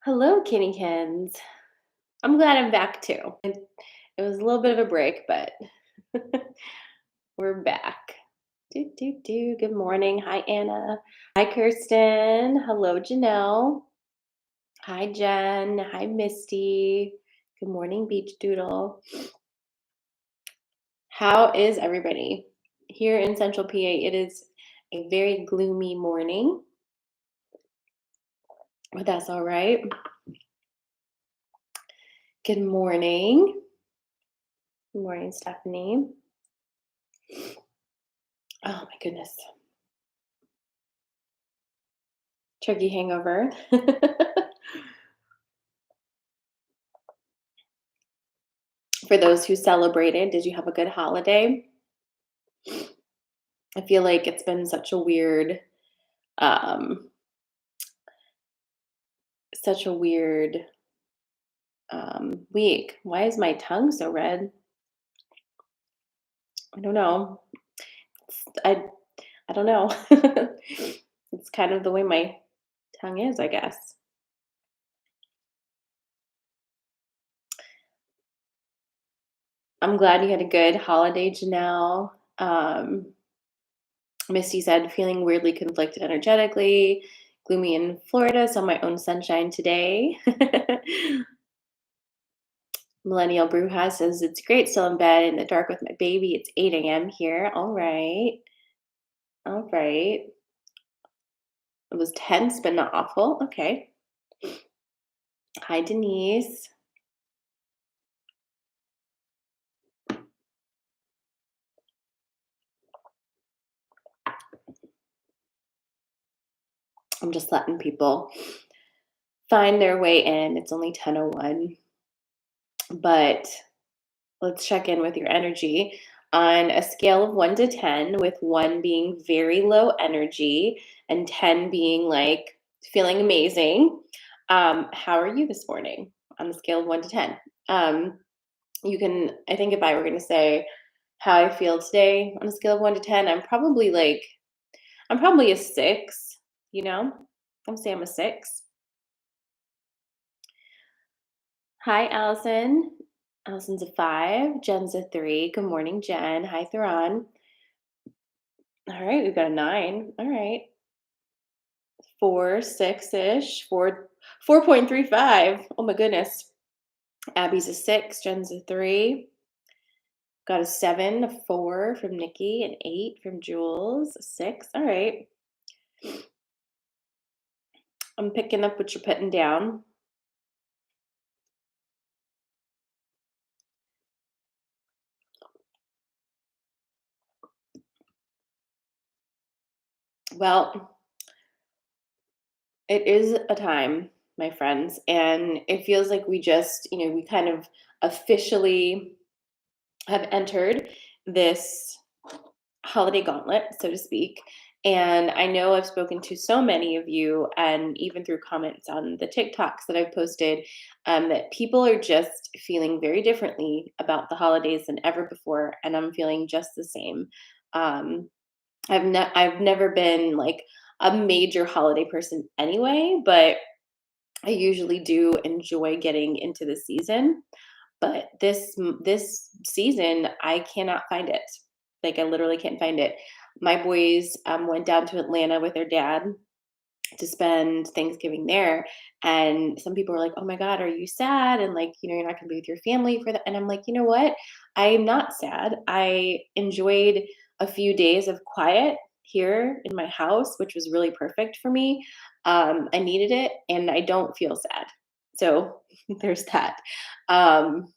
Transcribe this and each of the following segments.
Hello, Kinnykins. I'm glad I'm back too. It was a little bit of a break, but we're back. Do. Good morning. Hi, Anna. Hi, Kirsten. Hello, Janelle. Hi, Jen. Hi, Misty. Good morning, Beach Doodle. How is everybody? Here in Central PA, it is a very gloomy morning, but that's all right. Good morning. Good morning, Stephanie. Oh my goodness. Turkey hangover. For those who celebrated, did you have a good holiday? I feel like it's been um, such a weird week. Why is my tongue so red? I don't know. I I don't know. It's kind of the way my tongue is, I guess. I'm glad you had a good holiday, Janelle. Misty said, feeling weirdly conflicted energetically, gloomy in Florida, saw my own sunshine today. Millennial Brew House says, it's great, still in bed in the dark with my baby. It's 8 a.m. here. All right. All right. It was tense, but not awful. Okay. Hi, Denise. I'm just letting people find their way in. It's only 10:01, but let's check in with your energy on a scale of 1 to 10, with 1 being very low energy and 10 being like feeling amazing. How are you this morning on the scale of 1 to 10? Um, you can, I think if I were going to say how I feel today on a scale of 1 to 10, I'm probably a 6, you know? I'm say I'm a 6. Hi, Allison. Allison's a 5. Jen's a 3. Good morning, Jen. Hi, Theron. All right, we've got a 9. All right. 4, 6-ish. 4.35. Oh my goodness. Abby's a 6. Jen's a 3. Got a 7, a 4 from Nikki, an 8 from Jules, a 6. All right. I'm picking up what you're putting down. Well, it is a time, my friends, and it feels like we kind of officially have entered this holiday gauntlet, so to speak. And I know I've spoken to so many of you, and even through comments on the TikToks that I've posted, that people are just feeling very differently about the holidays than ever before. And I'm feeling just the same. Um, I've never been like a major holiday person anyway, but I usually do enjoy getting into the season. But this season, I cannot find it. Like, I literally can't find it. My boys, went down to Atlanta with their dad to spend Thanksgiving there, and some people were like, "Oh my god, are you sad?" And, like, you're not gonna be with your family for that, and I'm like, "You know what? I am not sad. I enjoyed a few days of quiet here in my house, which was really perfect for me. I needed it, and I don't feel sad." So, there's that. Um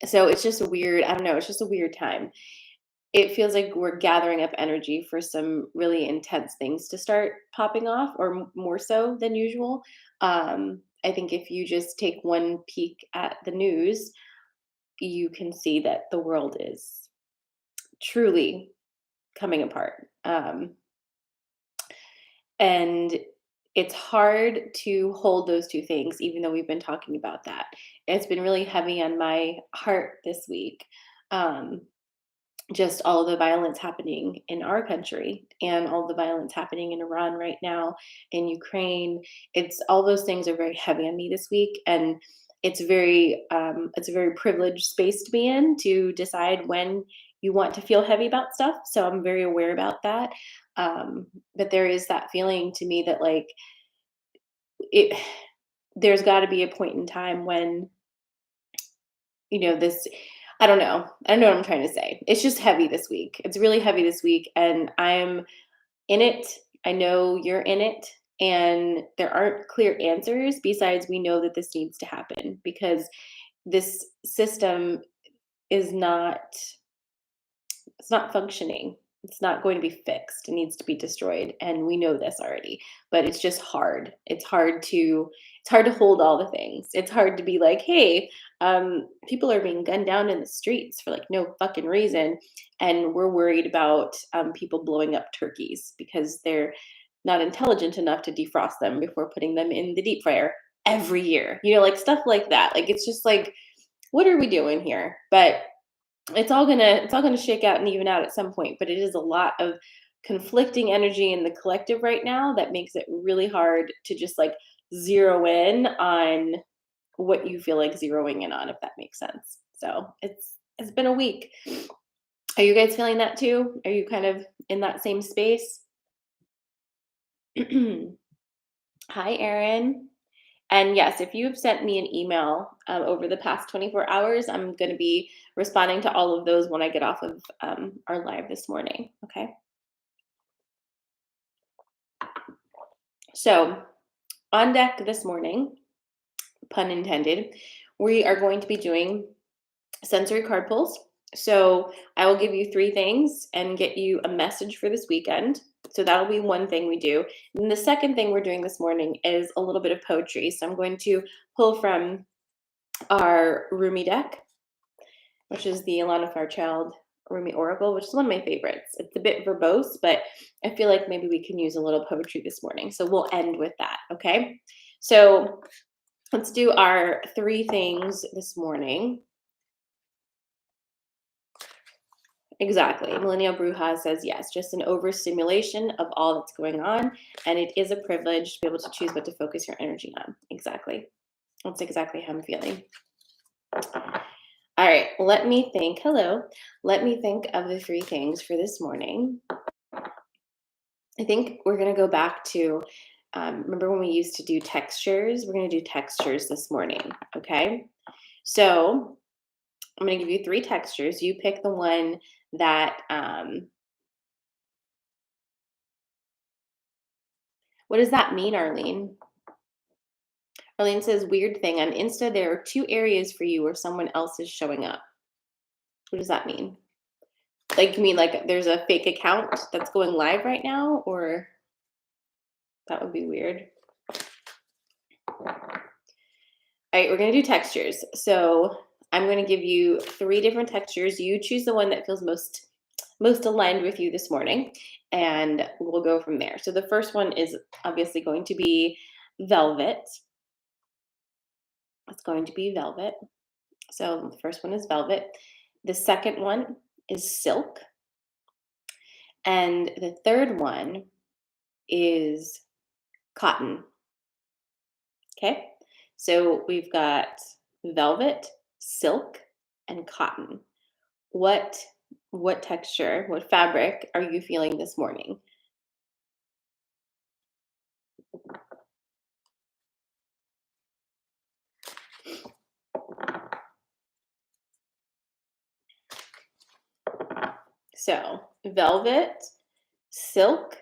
so it's just a weird, I don't know, it's just a weird time. It feels like we're gathering up energy for some really intense things to start popping off, or more so than usual. I think if you just take one peek at the news, you can see that the world is truly coming apart. And it's hard to hold those two things, even though we've been talking about that. It's been really heavy on my heart this week. Um, just all the violence happening in our country and all the violence happening in Iran right now, in Ukraine. It's all those things are very heavy on me this week, and it's a very privileged space to be in to decide when you want to feel heavy about stuff. So I'm very aware about that. But there is that feeling to me that like it, there's got to be a point in time when this I don't know what I'm trying to say. It's just heavy this week. It's really heavy this week, and I'm in it. I know you're in it, and there aren't clear answers besides we know that this needs to happen because this system is not it's not functioning. It's not going to be fixed. It needs to be destroyed, and we know this already. But it's just hard. It's hard to hold all the things. It's hard to be like, hey, people are being gunned down in the streets for like no fucking reason, and we're worried about people blowing up turkeys because they're not intelligent enough to defrost them before putting them in the deep fryer every year. Like stuff like that. Like it's just like, what are we doing here? But it's all gonna shake out and even out at some point, but it is a lot of conflicting energy in the collective right now that makes it really hard to just like zero in on what you feel like zeroing in on, if that makes sense. So it's been a week. Are you guys feeling that too? Are you kind of in that same space? Hi, Erin. And yes, if you've sent me an email over the past 24 hours, I'm going to be responding to all of those when I get off of our live this morning. Okay. So, on deck this morning, pun intended, we are going to be doing sensory card pulls. So, I will give you 3 things and get you a message for this weekend. So that'll be one thing we do. And the second thing we're doing this morning is a little bit of poetry. So I'm going to pull from our Rumi deck, which is the Alana Fairchild Rumi Oracle, which is one of my favorites. It's a bit verbose, but I feel like maybe we can use a little poetry this morning. So we'll end with that, okay? So let's do our 3 things this morning. Exactly. Millennial Bruja says yes, just an overstimulation of all that's going on. And it is a privilege to be able to choose what to focus your energy on. Exactly. That's exactly how I'm feeling. All right. Let me think. Hello. Let me think of the 3 things for this morning. I think we're going to go back to, remember when we used to do textures? We're going to do textures this morning. Okay. So I'm going to give you 3 textures. You pick the one that, what does that mean, Arlene? Arlene says, weird thing. On Insta, there are 2 areas for you where someone else is showing up. What does that mean? Like, you mean like there's a fake account that's going live right now? Or that would be weird. All right, we're going to do textures. So I'm going to give you 3 different textures. You choose the one that feels most aligned with you this morning, and we'll go from there. So the first one is obviously going to be velvet. It's going to be velvet. So the first one is velvet. The second one is silk. And the third one is cotton. Okay? So we've got velvet, silk, and cotton. What texture, what fabric are you feeling this morning? So, velvet, silk,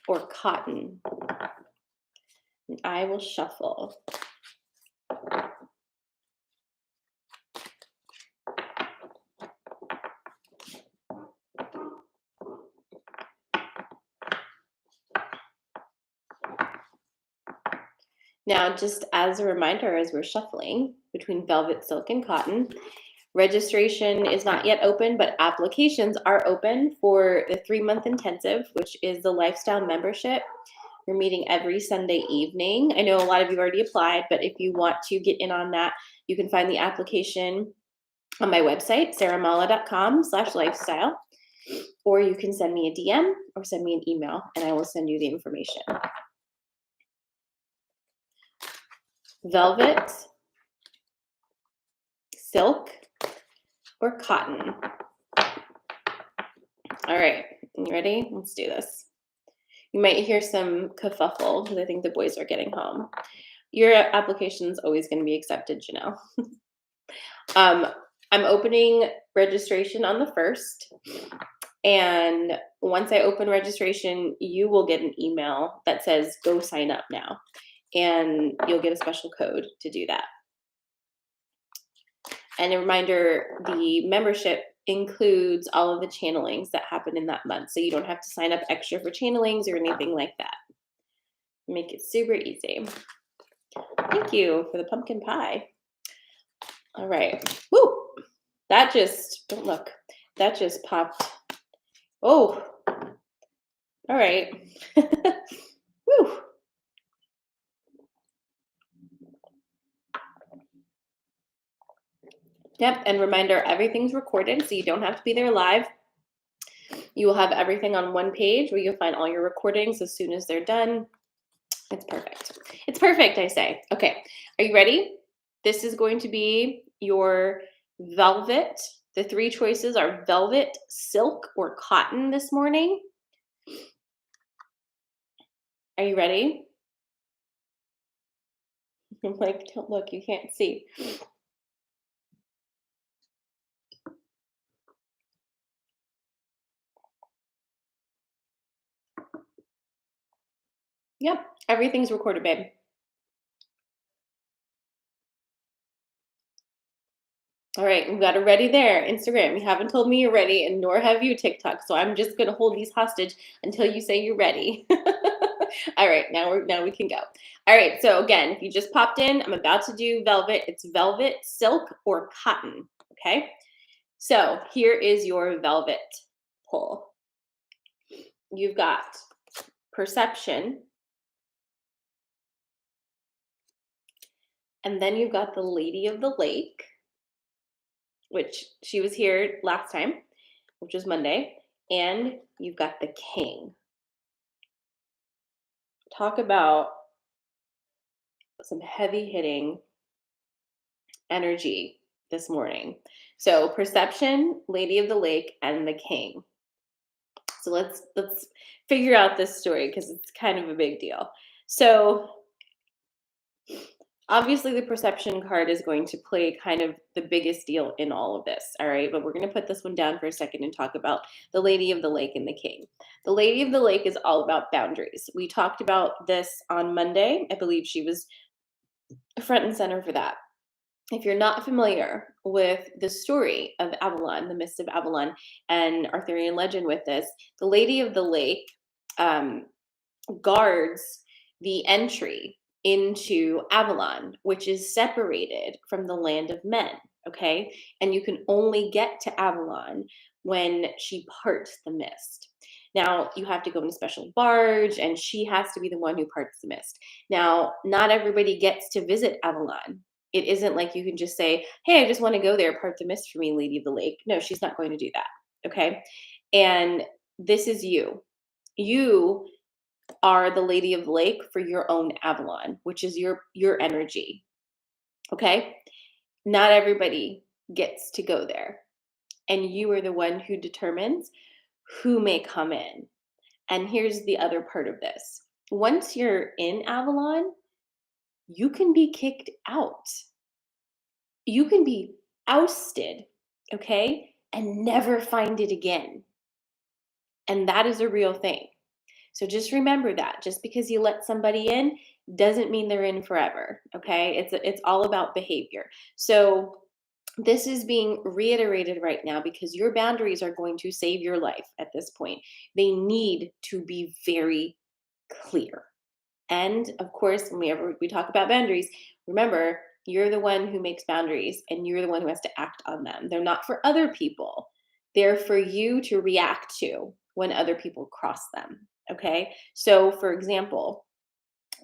or cotton? And I will shuffle. Now, just as a reminder, as we're shuffling between velvet, silk, and cotton, registration is not yet open, but applications are open for the 3-month intensive, which is the lifestyle membership. We're meeting every Sunday evening. I know a lot of you already applied, but if you want to get in on that, you can find the application on my website, sarahmala.com/lifestyle. or you can send me a DM or send me an email and I will send you the information. Velvet, silk, or cotton? All right, you ready? Let's do this. You might hear some kerfuffle because I think the boys are getting home. Your application is always going to be accepted, Janelle. I'm opening registration on the 1st. And once I open registration, you will get an email that says, go sign up now. And you'll get a special code to do that. And a reminder, the membership includes all of the channelings that happen in that month. So you don't have to sign up extra for channelings or anything like that. Make it super easy. Thank you for the pumpkin pie. All right. Woo! That just, don't look, that just popped. Oh, all right. Woo! Yep, and reminder, everything's recorded, so you don't have to be there live. You will have everything on one page where you'll find all your recordings as soon as they're done. It's perfect. It's perfect, I say. Okay, are you ready? This is going to be your velvet. The 3 choices are velvet, silk, or cotton this morning. Are you ready? I'm like, don't look, you can't see. Yep, everything's recorded, babe. All right, we've got it ready there. Instagram, you haven't told me you're ready, and nor have you, TikTok. So I'm just gonna hold these hostage until you say you're ready. All right, now we can go. All right, so again, if you just popped in, I'm about to do velvet. It's velvet, silk, or cotton. Okay, so here is your velvet pull. You've got perception, and then you've got the Lady of the Lake, which she was here last time, which was Monday, and you've got the King. Talk about some heavy hitting energy this morning. So perception, Lady of the Lake, and the King. So let's figure out this story because it's kind of a big deal. So obviously the perception card is going to play kind of the biggest deal in all of this, all right? But we're going to put this one down for a second and talk about the Lady of the Lake and the King. The Lady of the Lake is all about boundaries. We talked about this on Monday. I believe she was front and center for that. If you're not familiar with the story of Avalon, the Mist of Avalon, and Arthurian legend with this, the Lady of the Lake guards the entry into Avalon, which is separated from the land of men, okay? And you can only get to Avalon when she parts the mist. Now, you have to go in a special barge, and she has to be the one who parts the mist. Now, not everybody gets to visit Avalon. It isn't like you can just say, hey, I just want to go there, part the mist for me, Lady of the Lake. No, she's not going to do that, okay? And this is you. You are the Lady of the Lake for your own Avalon, which is your energy. Okay? Not everybody gets to go there. And you are the one who determines who may come in. And here's the other part of this. Once you're in Avalon, you can be kicked out. You can be ousted, okay? And never find it again. And that is a real thing. So just remember that. Just because you let somebody in doesn't mean they're in forever, okay? It's all about behavior. So this is being reiterated right now because your boundaries are going to save your life at this point. They need to be very clear. And of course, whenever we talk about boundaries, remember, you're the one who makes boundaries and you're the one who has to act on them. They're not for other people. They're for you to react to when other people cross them. Okay. So for example,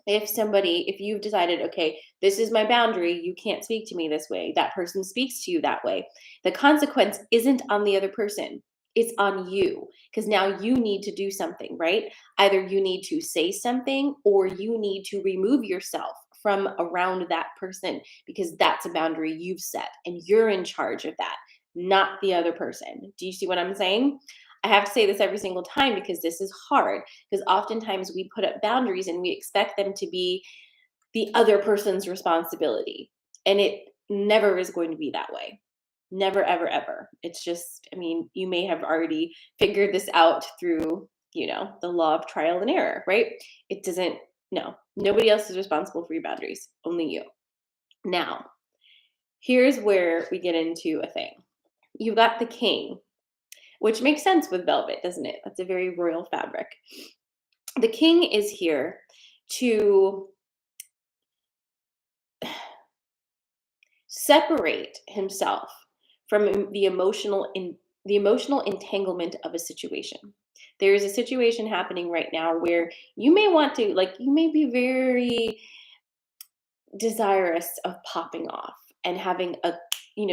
if you've decided, okay, this is my boundary, you can't speak to me this way, that person speaks to you that way, the consequence isn't on the other person. It's on you because now you need to do something, right? Either you need to say something or you need to remove yourself from around that person because that's a boundary you've set and you're in charge of that, not the other person. Do you see what I'm saying? I have to say this every single time because this is hard because oftentimes we put up boundaries and we expect them to be the other person's responsibility. And it never is going to be that way. Never, ever, ever. It's just, I mean, you may have already figured this out through, the law of trial and error, right? It doesn't, no, nobody else is responsible for your boundaries, only you. Now, here's where we get into a thing. You've got the king, which makes sense with velvet, doesn't it? That's a very royal fabric. The king is here to separate himself from the emotional entanglement of a situation. There is a situation happening right now where you may want to, like, you may be very desirous of popping off and having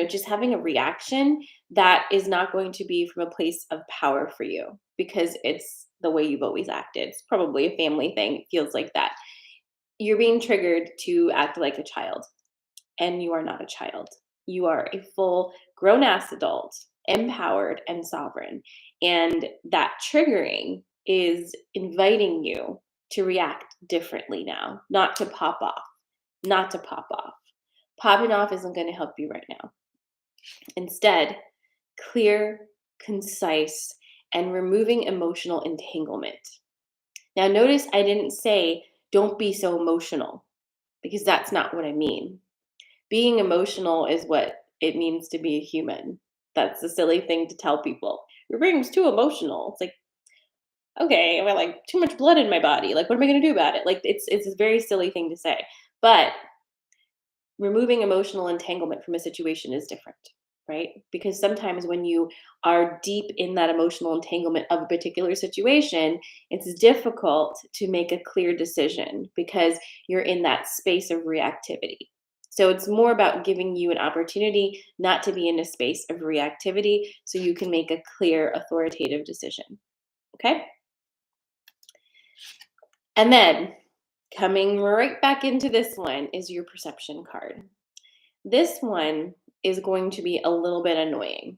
just having a reaction that is not going to be from a place of power for you because it's the way you've always acted. It's probably a family thing. It feels like that. You're being triggered to act like a child, and you are not a child. You are a full grown ass adult, empowered and sovereign. And that triggering is inviting you to react differently now, not to pop off, not to pop off. Popping off isn't going to help you right now. Instead, clear, concise, and removing emotional entanglement. Now, notice I didn't say don't be so emotional because that's not what I mean. Being emotional is what it means to be a human. That's a silly thing to tell people. Your brain's too emotional. It's like, okay, I got like too much blood in my body. Like, what am I gonna do about it? Like, it's a very silly thing to say. But removing emotional entanglement from a situation is different, right? Because sometimes when you are deep in that emotional entanglement of a particular situation, it's difficult to make a clear decision because you're in that space of reactivity. So it's more about giving you an opportunity not to be in a space of reactivity so you can make a clear, authoritative decision. Okay? And then coming right back into this one is your perception card. This one is going to be a little bit annoying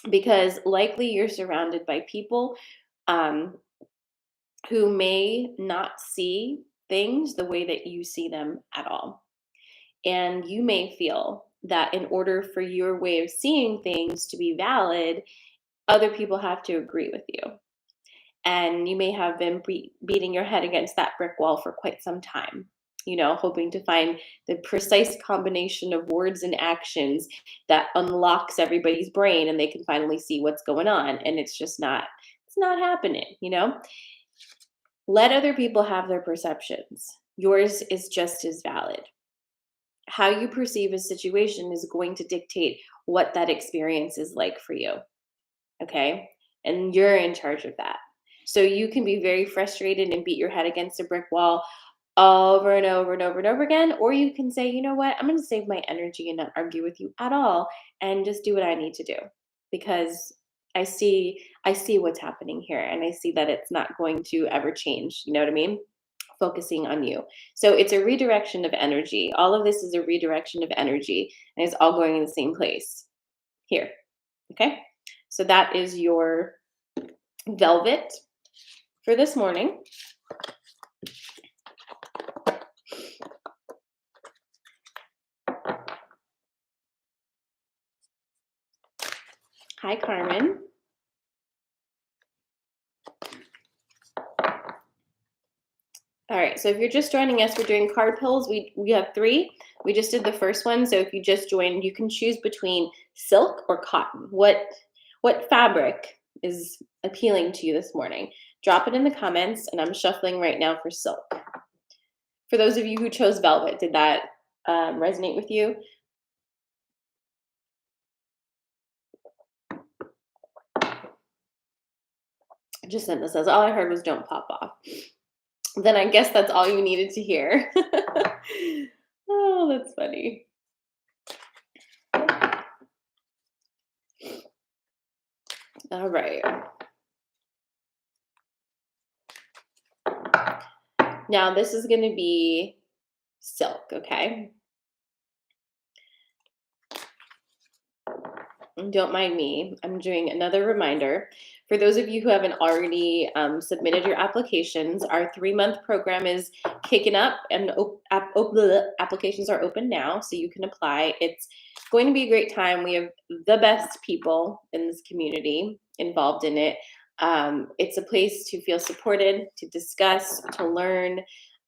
because likely you're surrounded by people um, who may not see things the way that you see them at all. And you may feel that in order for your way of seeing things to be valid, other people have to agree with you. And you may have been beating your head against that brick wall for quite some time, hoping to find the precise combination of words and actions that unlocks everybody's brain and they can finally see what's going on. And it's not happening. Let other people have their perceptions. Yours is just as valid. How you perceive a situation is going to dictate what that experience is like for you. Okay? And you're in charge of that. So you can be very frustrated and beat your head against a brick wall over and over and over and over again. Or you can say, you know what, I'm going to save my energy and not argue with you at all and just do what I need to do because I see what's happening here and I see that it's not going to ever change. You know what I mean? Focusing on you. So it's a redirection of energy. All of this is a redirection of energy and it's all going in the same place here. Okay? So that is your velvet for this morning. Hi, Carmen. All right, so if you're just joining us, we're doing card pulls. We have 3. We just did the first one, so if you just joined, you can choose between silk or cotton. What fabric is appealing to you this morning? Drop it in the comments, and I'm shuffling right now for silk. For those of you who chose velvet, did that resonate with you? Just sent this as all I heard was don't pop off. Then I guess that's all you needed to hear. Oh, that's funny. All right. Now this is going to be silk, okay? And don't mind me. I'm doing another reminder. For those of you who haven't already submitted your applications, our 3-month program is kicking up, and applications are open now, so you can apply. It's going to be a great time. We have the best people in this community involved in it. It's a place to feel supported, to discuss, to learn,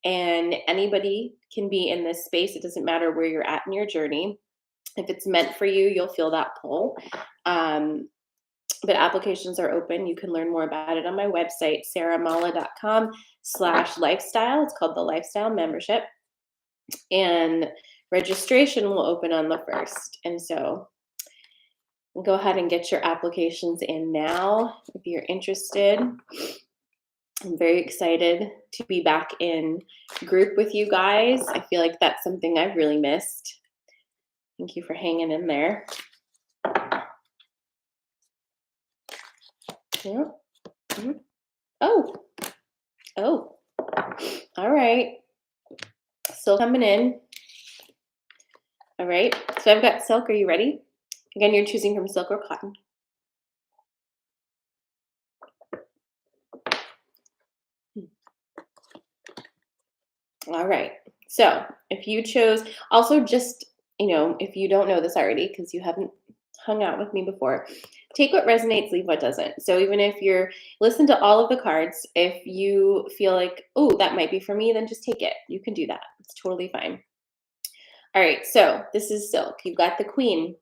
and anybody can be in this space. It doesn't matter where you're at in your journey. If it's meant for you, you'll feel that pull. Um, but applications are open. You can learn more about it on my website, sarahmala.com/lifestyle. It's called the Lifestyle Membership. And registration will open on the 1st. And so go ahead and get your applications in now if you're interested. I'm very excited to be back in group with you guys. I feel like that's something I've really missed. Thank you for hanging in there. Yeah. Mm-hmm. Oh, all right. Still coming in. All right. So I've got silk. Are you ready? Again, you're choosing from silk or cotton. All right. So if you chose, also just, if you don't know this already, because you haven't hung out with me before, take what resonates, leave what doesn't. So even if listen to all of the cards, if you feel like, oh, that might be for me, then just take it. You can do that. It's totally fine. All right. So this is silk. You've got the queen.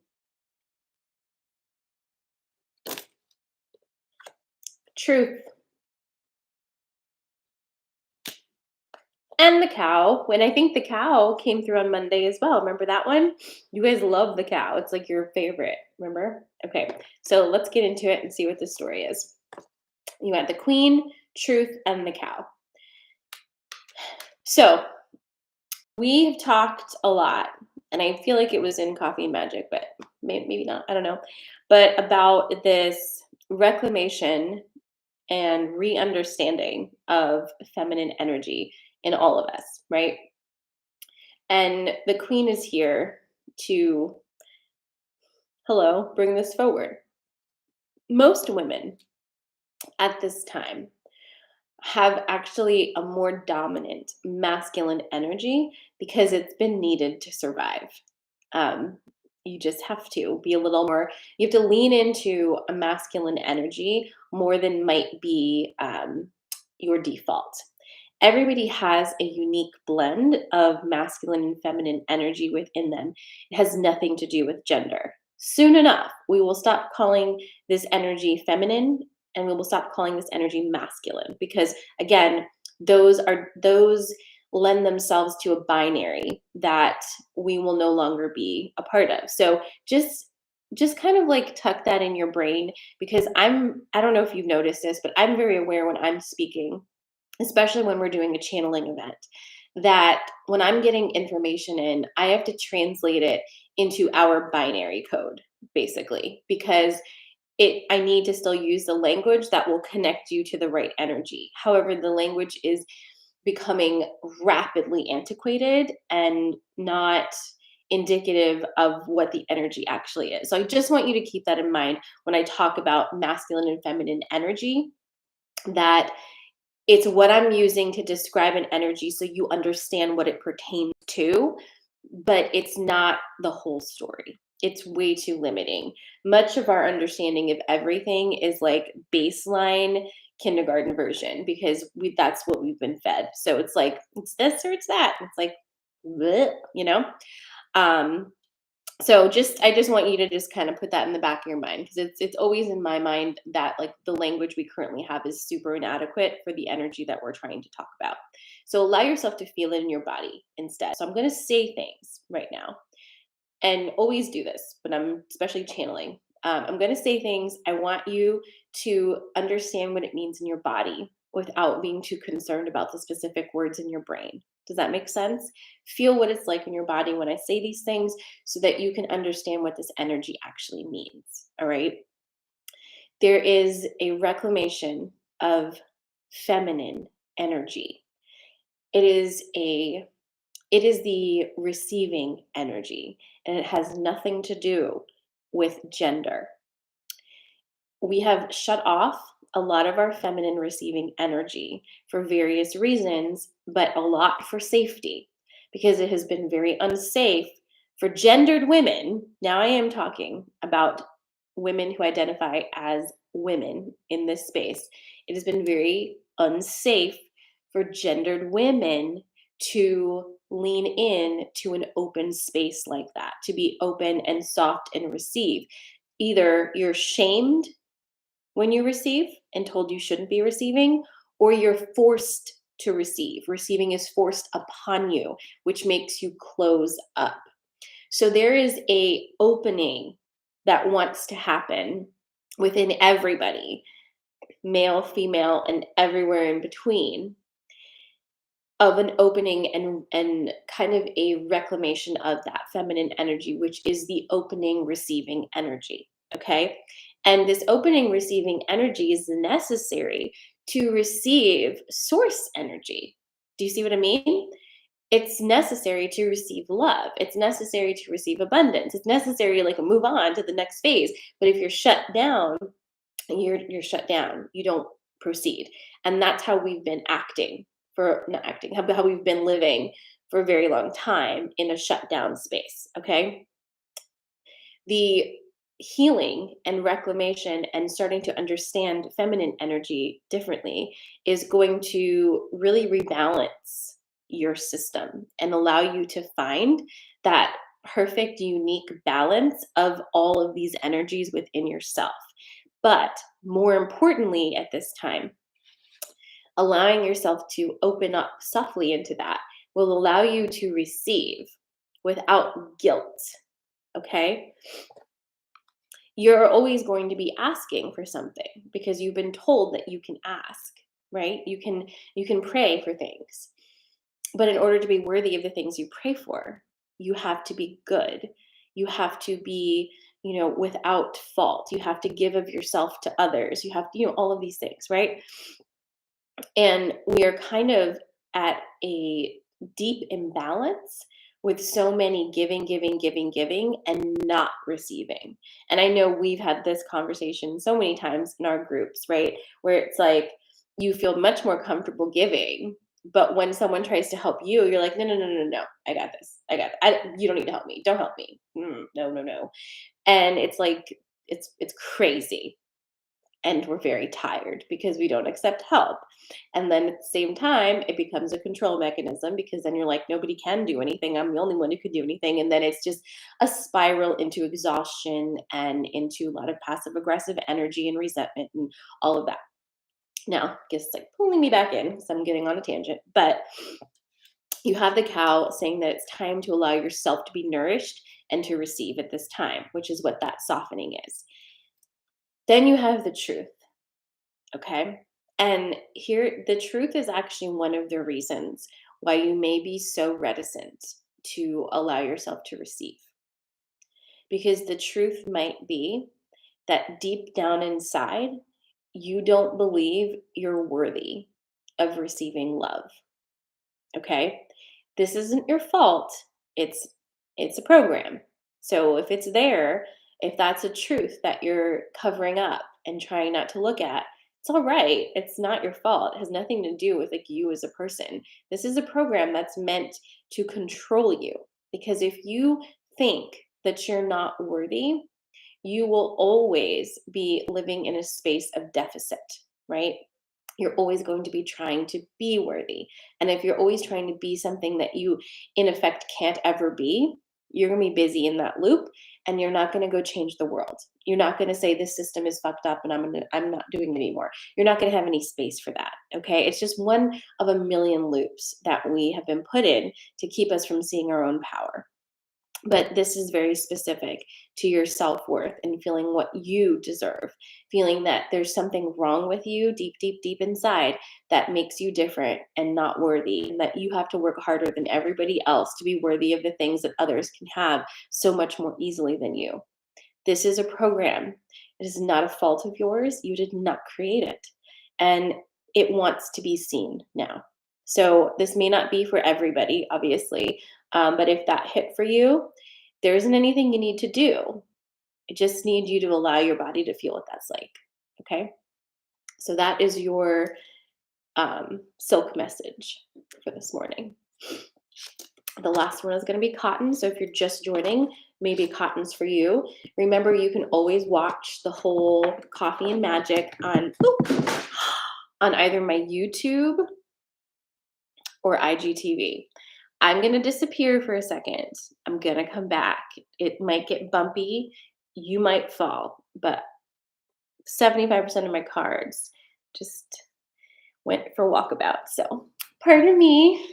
Truth. And the cow, when I think the cow came through on Monday as well. Remember that one? You guys love the cow. It's like your favorite, remember? Okay, so let's get into it and see what the story is. You got the queen, truth, and the cow. So we have talked a lot, and I feel like it was in Coffee and Magic, but maybe not, I don't know. But about this reclamation and re-understanding of feminine energy in all of us, right? And the queen is here to, bring this forward. Most women at this time have actually a more dominant masculine energy because it's been needed to survive. Um, you just have to be a little more, you have to lean into a masculine energy more than might be your default. Everybody has a unique blend of masculine and feminine energy within them. It has nothing to do with gender. Soon enough, we will stop calling this energy feminine and we will stop calling this energy masculine because again, those lend themselves to a binary that we will no longer be a part of. So just kind of like tuck that in your brain because I don't know if you've noticed this, but I'm very aware when I'm speaking, especially when we're doing a channeling event, that when I'm getting information in, I have to translate it into our binary code, basically, because I need to still use the language that will connect you to the right energy. However, the language is becoming rapidly antiquated and not indicative of what the energy actually is. So I just want you to keep that in mind when I talk about masculine and feminine energy, that it's what I'm using to describe an energy so you understand what it pertains to, but it's not the whole story. It's way too limiting. Much of our understanding of everything is like baseline kindergarten version because that's what we've been fed. So it's like, it's this or it's that. It's like, bleh, you know? Um, so I just want you to just kind of put that in the back of your mind because it's always in my mind that like the language we currently have is super inadequate for the energy that we're trying to talk about. So allow yourself to feel it in your body instead. So I'm going to say things right now and always do this, but I'm especially channeling. I'm going to say things. I want you to understand what it means in your body without being too concerned about the specific words in your brain. Does that make sense? Feel what it's like in your body when I say these things so that you can understand what this energy actually means. All right. There is a reclamation of feminine energy. It is a it is the receiving energy, and it has nothing to do with gender. We have shut off a lot of our feminine receiving energy for various reasons, but a lot for safety, because it has been very unsafe for gendered women. Now, I am talking about women who identify as women in this space. It has been very unsafe for gendered women to lean in to an open space like that, to be open and soft and receive. Either you're shamed when you receive and told you shouldn't be receiving, or you're forced to receive. Receiving is forced upon you, which makes you close up. So there is a opening that wants to happen within everybody, male, female, and everywhere in between, of an opening and kind of a reclamation of that feminine energy, which is the opening receiving energy. Okay. And this opening receiving energy is necessary to receive source energy. Do you see what I mean? It's necessary to receive love. It's necessary to receive abundance. It's necessary to like move on to the next phase. But if you're shut down, you're shut down. You don't proceed. And that's how we've been acting for not acting, how we've been living for a very long time in a shutdown space. Okay. The healing and reclamation and starting to understand feminine energy differently is going to really rebalance your system and allow you to find that perfect, unique balance of all of these energies within yourself. But more importantly, at this time, allowing yourself to open up softly into that will allow you to receive without guilt. Okay? You're always going to be asking for something because you've been told that you can ask, right? You can pray for things. But in order to be worthy of the things you pray for, you have to be good. You have to be, without fault. You have to give of yourself to others. You have to, all of these things, right? And we are kind of at a deep imbalance with so many giving, giving, giving, giving, and not receiving. And I know we've had this conversation so many times in our groups, right? Where it's like you feel much more comfortable giving, but when someone tries to help you, you're like, no, no, no, no, no, I got this. You don't need to help me. Don't help me. No, no, no. And it's like, it's crazy, and we're very tired because we don't accept help. And then at the same time, it becomes a control mechanism because then you're like, nobody can do anything. I'm the only one who could do anything. And then it's just a spiral into exhaustion and into a lot of passive aggressive energy and resentment and all of that. Now, just like pulling me back in because I'm getting on a tangent, but you have the cow saying that it's time to allow yourself to be nourished and to receive at this time, which is what that softening is. Then you have the truth. Okay. And here, the truth is actually one of the reasons why you may be so reticent to allow yourself to receive. Because the truth might be that deep down inside, you don't believe you're worthy of receiving love. Okay. This isn't your fault. It's it's a program. So if it's there, if that's a truth that you're covering up and trying not to look at, it's all right. It's not your fault. It has nothing to do with like you as a person. This is a program that's meant to control you, because if you think that you're not worthy, you will always be living in a space of deficit, right? You're always going to be trying to be worthy. And if you're always trying to be something that you, in effect, can't ever be, you're going to be busy in that loop, and you're not going to go change the world. You're not going to say this system is fucked up and I'm not doing it anymore. You're not going to have any space for that. Okay? It's just one of a million loops that we have been put in to keep us from seeing our own power. But this is very specific to your self-worth and feeling what you deserve, feeling that there's something wrong with you deep, deep, deep inside that makes you different and not worthy, and that you have to work harder than everybody else to be worthy of the things that others can have so much more easily than you. This is a program. It is not a fault of yours. You did not create it. And it wants to be seen now. So this may not be for everybody, obviously. But if that hit for you, there isn't anything you need to do. I just need you to allow your body to feel what that's like. Okay. So that is your silk message for this morning. The last one is going to be cotton. So if you're just joining, maybe cotton's for you. Remember, you can always watch the whole Coffee and Magic on either my YouTube or IGTV. I'm going to disappear for a second. I'm going to come back. It might get bumpy. You might fall, but 75% of my cards just went for walkabout. So pardon me.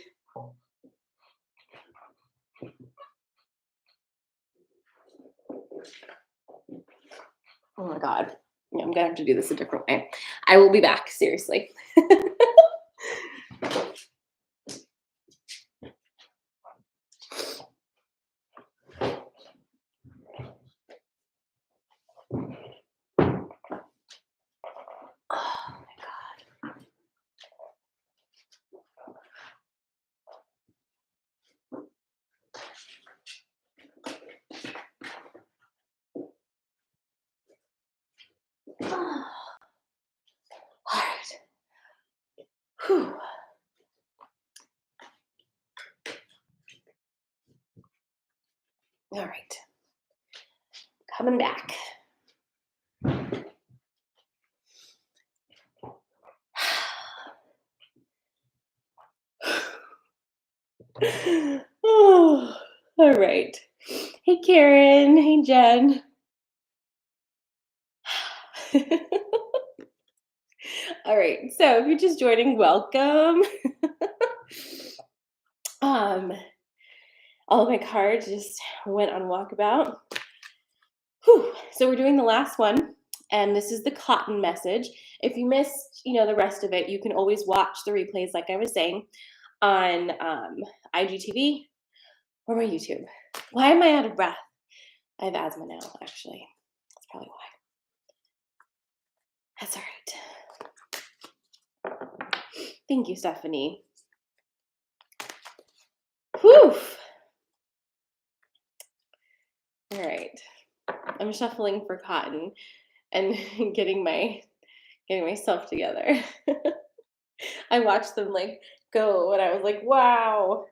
Oh my God. Yeah, I'm going to have to do this a different way. I will be back, seriously. Oh my God. All right. Whew. All right. Coming back. Oh, all right. Hey, Karen. Hey, Jen. All right. So if you're just joining, welcome. All of my cards just went on walkabout. Whew. So we're doing the last one, and this is the cotton message. If you missed, the rest of it, you can always watch the replays, like I was saying, on IGTV or my YouTube. Why am I out of breath? I have asthma now, actually. That's probably why. That's all right. Thank you, Stephanie. Whew. All right. I'm shuffling for cotton and getting myself together. I watched them go and I was like, wow.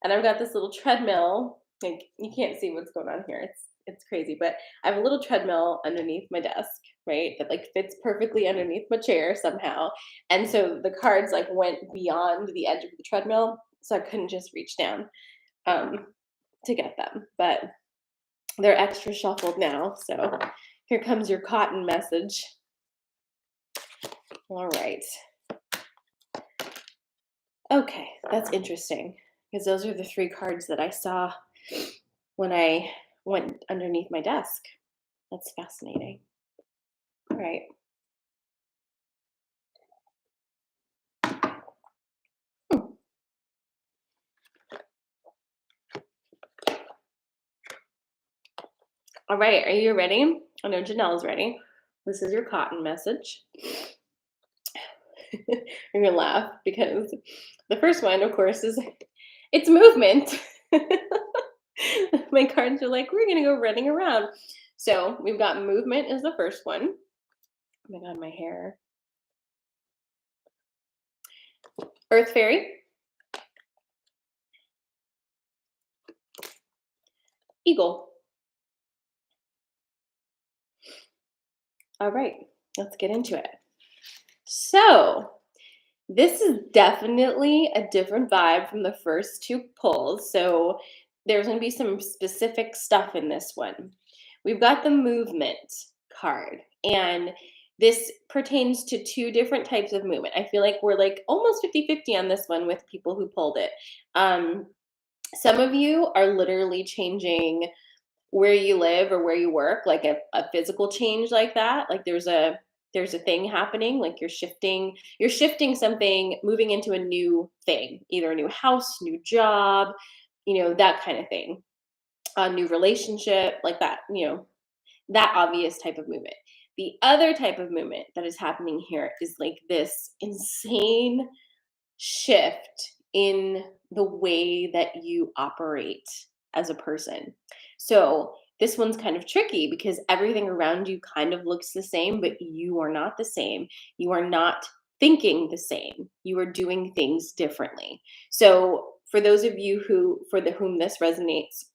And I've got this little treadmill. Like, you can't see what's going on here. It's crazy, but I have a little treadmill underneath my desk, right? That fits perfectly underneath my chair somehow. And so the cards went beyond the edge of the treadmill, so I couldn't just reach down to get them. But they're extra shuffled now. So here comes your cotton message. All right. Okay, that's interesting because those are the 3 cards that I saw when I went underneath my desk. That's fascinating. All right. All right, are you ready? I know Janelle's ready. This is your cotton message. You're gonna laugh because the first one, of course, is it's movement. My cards are like, we're gonna go running around. So we've got movement is the first one. Oh my God, my hair. Earth fairy. Eagle. All right, let's get into it. So this is definitely a different vibe from the first 2 pulls. So there's going to be some specific stuff in this one. We've got the movement card, and this pertains to 2 different types of movement. I feel like we're almost 50-50 on this one with people who pulled it. Some of you are literally changing where you live or where you work, like a physical change like that. Like there's a thing happening, like you're shifting something, moving into a new thing, either a new house, new job, that kind of thing, a new relationship, like that, that obvious type of movement. The other type of movement that is happening here is like this insane shift in the way that you operate as a person. So, this one's kind of tricky because everything around you kind of looks the same, but you are not the same. You are not thinking the same. You are doing things differently. So, for those of you whom this resonates,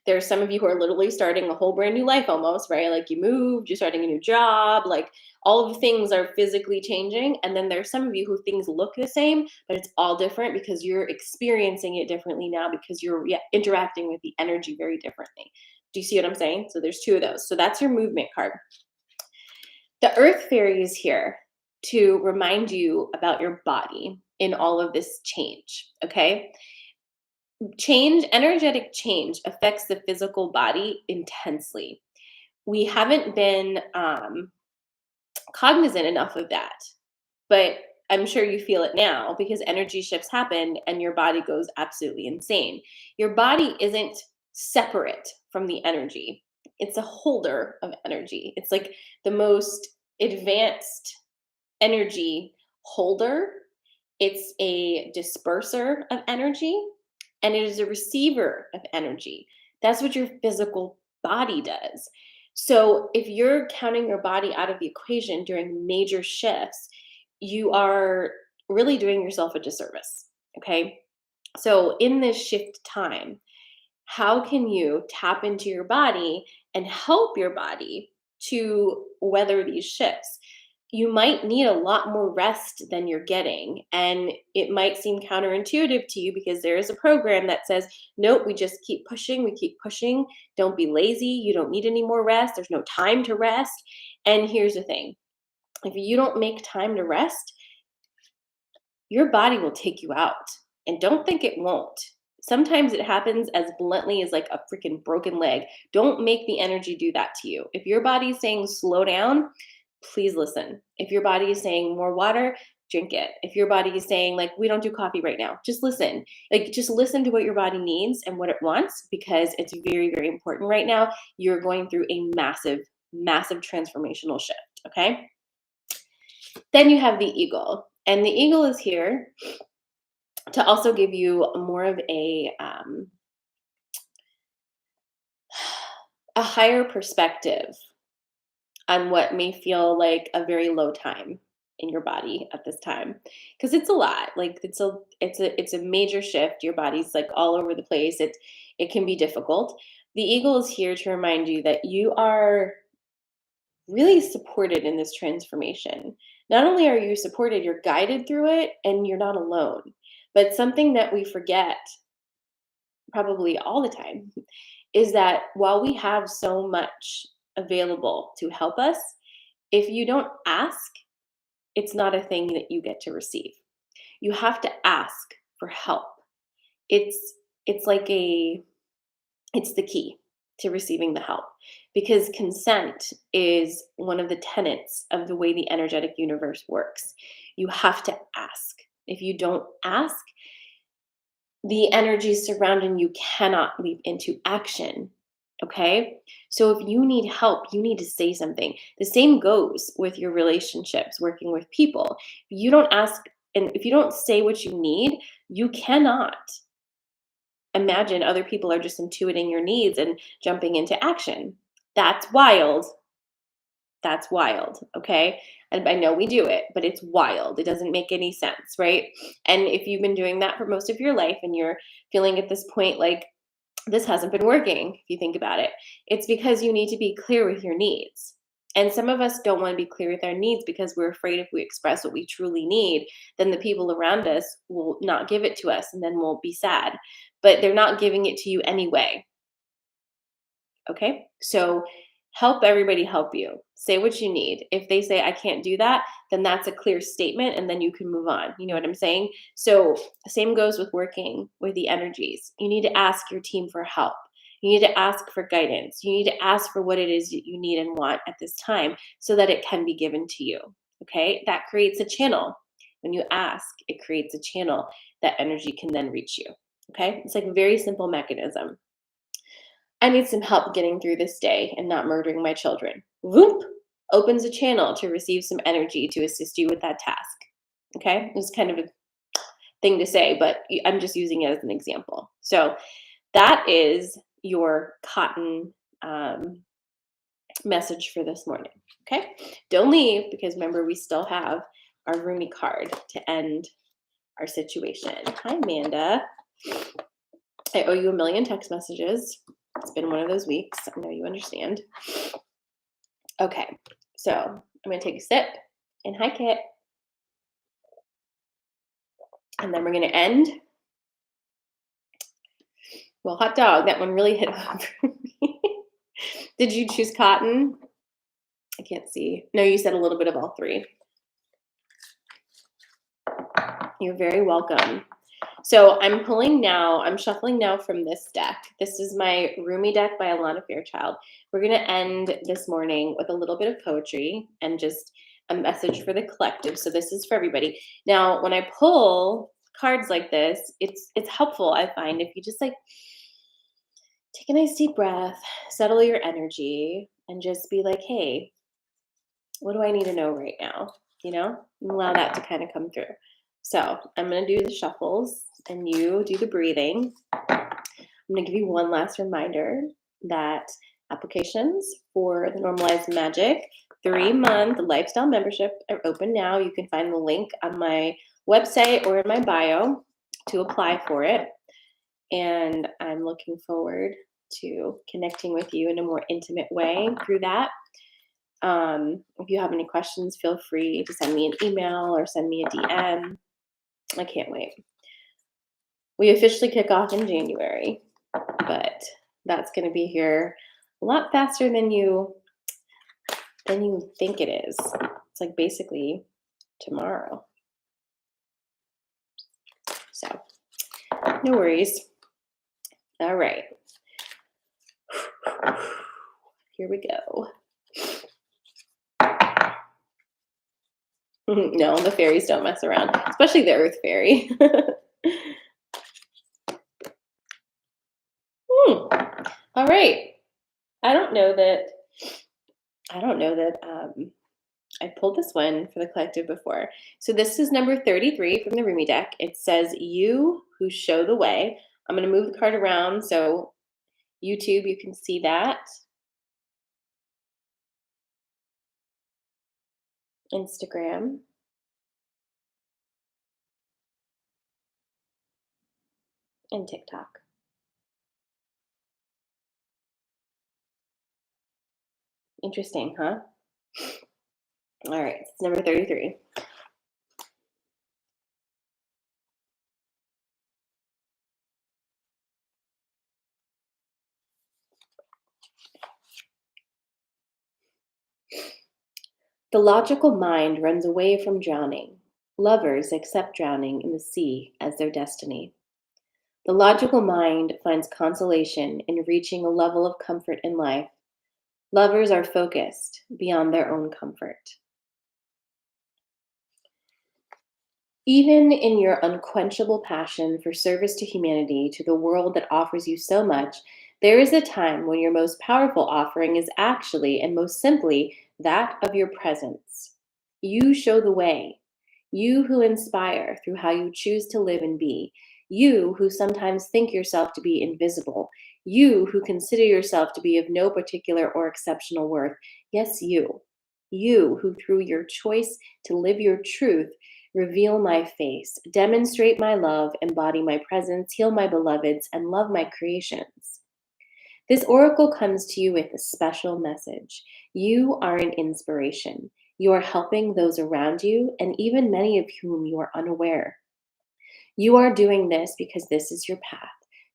there are some of you who are literally starting a whole brand new life almost, right? Like you moved, you're starting a new job, like all of the things are physically changing. And then there's some of you who things look the same, but it's all different because you're experiencing it differently now because you're interacting with the energy very differently. Do you see what I'm saying? So there's two of those. So that's your movement card. The Earth Fairy is here to remind you about your body in all of this change, okay? Energetic change affects the physical body intensely. We haven't been cognizant enough of that, but I'm sure you feel it now because energy shifts happen and your body goes absolutely insane. Your body isn't separate from the energy, it's a holder of energy. It's like the most advanced energy holder. It's a disperser of energy and it is a receiver of energy. That's what your physical body does. So if you're counting your body out of the equation during major shifts, you are really doing yourself a disservice. Okay. So in this shift time, how can you tap into your body and help your body to weather these shifts? You might need a lot more rest than you're getting. And it might seem counterintuitive to you because there is a program that says, nope, we just keep pushing, we keep pushing. Don't be lazy. You don't need any more rest. There's no time to rest. And here's the thing, if you don't make time to rest, your body will take you out. And don't think it won't. Sometimes it happens as bluntly as like a freaking broken leg. Don't make the energy do that to you. If your body is saying slow down, please listen. If your body is saying more water, drink it. If your body is saying like we don't do coffee right now, just listen. Like just listen to what your body needs and what it wants because it's very very important right now. You're going through a massive transformational shift, okay? Then you have the eagle. And the eagle is here to also give you more of a higher perspective on what may feel like a very low time in your body at this time because it's a lot. Like it's a major shift. Your body's like all over the place. It can be difficult. The eagle is here to remind you that you are really supported in this transformation. Not only are you supported, you're guided through it and you're not alone. But something that we forget probably all the time is that while we have so much available to help us, if you don't ask, it's not a thing that you get to receive. You have to ask for help. It's it's like a it's the key to receiving the help because consent is one of the tenets of the way the energetic universe works. You have to ask. If you don't ask, the energy surrounding you cannot leap into action. Okay? So if you need help, you need to say something. The same goes with your relationships, working with people. If you don't ask and if you don't say what you need, you cannot imagine other people are just intuiting your needs and jumping into action. That's wild. That's wild. Okay. And I know we do it, but it's wild. It doesn't make any sense. Right. And if you've been doing that for most of your life and you're feeling at this point like this hasn't been working, if you think about it, it's because you need to be clear with your needs. And some of us don't want to be clear with our needs because we're afraid if we express what we truly need, then the people around us will not give it to us and then we'll be sad. But they're not giving it to you anyway. Okay? So help everybody help you. Say what you need. If they say, I can't do that, then that's a clear statement and then you can move on. You know what I'm saying? So, same goes with working with the energies. You need to ask your team for help. You need to ask for guidance. You need to ask for what it is that you need and want at this time so that it can be given to you. Okay? That creates a channel. When you ask, it creates a channel that energy can then reach you. Okay? It's like a very simple mechanism. I need some help getting through this day and not murdering my children. Whoop. opens a channel to receive some energy to assist you with that task. Okay, it's kind of a thing to say, but I'm just using it as an example. So that is your cotton message for this morning. Okay, don't leave because remember, we still have our Rumi card to end our situation. Hi, Amanda. I owe you a million text messages. It's been one of those weeks. I know you understand. Okay, so I'm going to take a sip and hi, Kit. And then we're going to end. Well, hot dog, that one really hit home for me. Did you choose cotton? I can't see. No, you said a little bit of all three. You're very welcome. So I'm shuffling now from this deck. This is my Rumi deck by Alana Fairchild. We're going to end this morning with a little bit of poetry and just a message for the collective. So this is for everybody. Now, when I pull cards like this, it's helpful, I find, if you just like take a nice deep breath, settle your energy, and just be like, hey, what do I need to know right now? And allow that to kind of come through. So I'm going to do the shuffles and you do the breathing. I'm going to give you one last reminder that applications for the Normalized Magic 3-month lifestyle membership are open now. You can find the link on my website or in my bio to apply for it. And I'm looking forward to connecting with you in a more intimate way through that. If you have any questions, feel free to send me an email or send me a DM. I can't wait. We officially kick off in January, but that's going to be here a lot faster than you think it is. It's like basically tomorrow. So, no worries. All right. Here we go. No, the fairies don't mess around, especially the earth fairy. All right. I don't know that I pulled this one for the collective before. So this is number 33 from the Rumi deck. It says, you who show the way. I'm going to move the card around so YouTube, you can see that. Instagram. And TikTok. Interesting, huh? All right, it's number 33. The logical mind runs away from drowning. Lovers accept drowning in the sea as their destiny. The logical mind finds consolation in reaching a level of comfort in life. Lovers are focused beyond their own comfort. Even in your unquenchable passion for service to humanity, to the world that offers you so much, there is a time when your most powerful offering is actually and most simply that of your presence. You show the way. You who inspire through how you choose to live and be. You who sometimes think yourself to be invisible. You who consider yourself to be of no particular or exceptional worth. Yes, you. You who, through your choice to live your truth, reveal my face, demonstrate my love, embody my presence, heal my beloveds, and love my creations. This oracle comes to you with a special message. You are an inspiration. You are helping those around you, and even many of whom you are unaware. You are doing this because this is your path.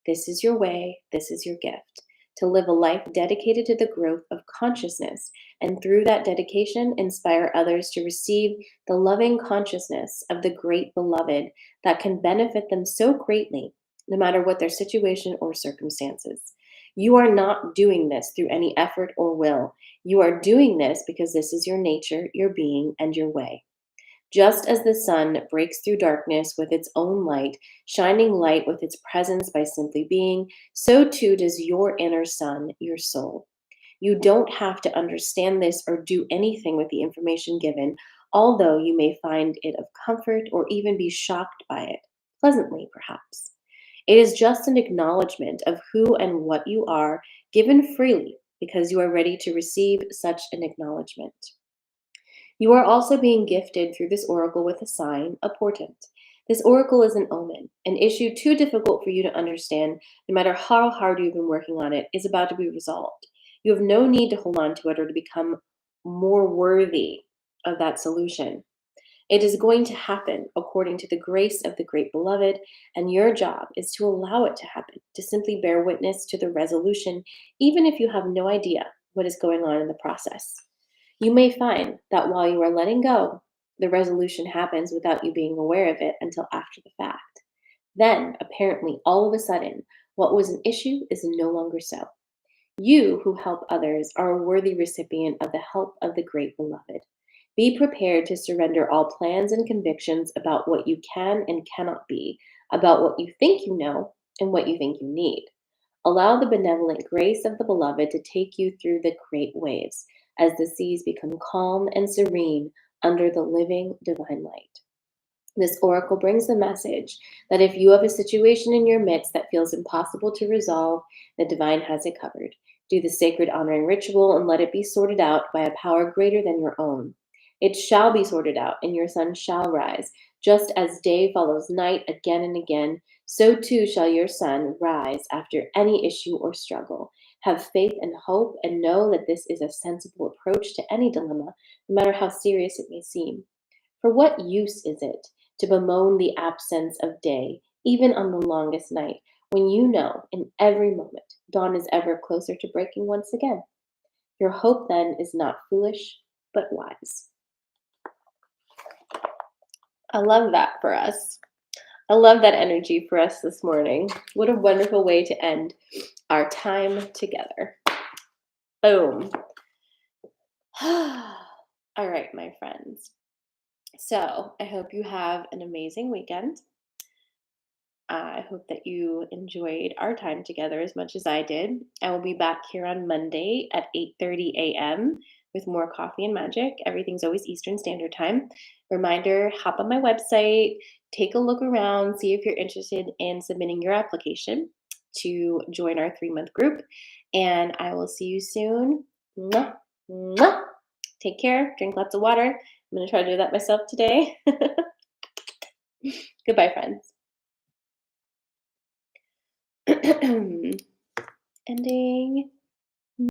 This is your way. This is your gift. To live a life dedicated to the growth of consciousness, and through that dedication, inspire others to receive the loving consciousness of the great beloved that can benefit them so greatly, no matter what their situation or circumstances. You are not doing this through any effort or will. You are doing this because this is your nature, your being, and your way. Just as the sun breaks through darkness with its own light, shining light with its presence by simply being, so too does your inner sun, your soul. You don't have to understand this or do anything with the information given, although you may find it of comfort or even be shocked by it, pleasantly perhaps. It is just an acknowledgement of who and what you are, given freely because you are ready to receive such an acknowledgement. You are also being gifted through this oracle with a sign, a portent. This oracle is an omen. An issue too difficult for you to understand, no matter how hard you've been working on it, is about to be resolved. You have no need to hold on to it or to become more worthy of that solution. It is going to happen according to the grace of the great beloved, and your job is to allow it to happen, to simply bear witness to the resolution, even if you have no idea what is going on in the process. You may find that while you are letting go, the resolution happens without you being aware of it until after the fact. Then, apparently, all of a sudden, what was an issue is no longer so. You who help others are a worthy recipient of the help of the great beloved. Be prepared to surrender all plans and convictions about what you can and cannot be, about what you think you know and what you think you need. Allow the benevolent grace of the beloved to take you through the great waves as the seas become calm and serene under the living divine light. This oracle brings the message that if you have a situation in your midst that feels impossible to resolve, the divine has it covered. Do the sacred honoring ritual and let it be sorted out by a power greater than your own. It shall be sorted out, and your sun shall rise. Just as day follows night again and again, so too shall your sun rise after any issue or struggle. Have faith and hope, and know that this is a sensible approach to any dilemma, no matter how serious it may seem. For what use is it to bemoan the absence of day, even on the longest night, when you know in every moment dawn is ever closer to breaking once again? Your hope then is not foolish, but wise. I love that for us. I love that energy for us this morning. What a wonderful way to end our time together. Boom. All right, my friends. So I hope you have an amazing weekend. I hope that you enjoyed our time together as much as I did. I will be back here on Monday at 8:30 a.m. with more Coffee and Magic. Everything's always Eastern Standard Time. Reminder, hop on my website, take a look around, see if you're interested in submitting your application to join our 3-month group. And I will see you soon. Mwah, mwah. Take care, drink lots of water. I'm going to try to do that myself today. Goodbye, friends. Ending.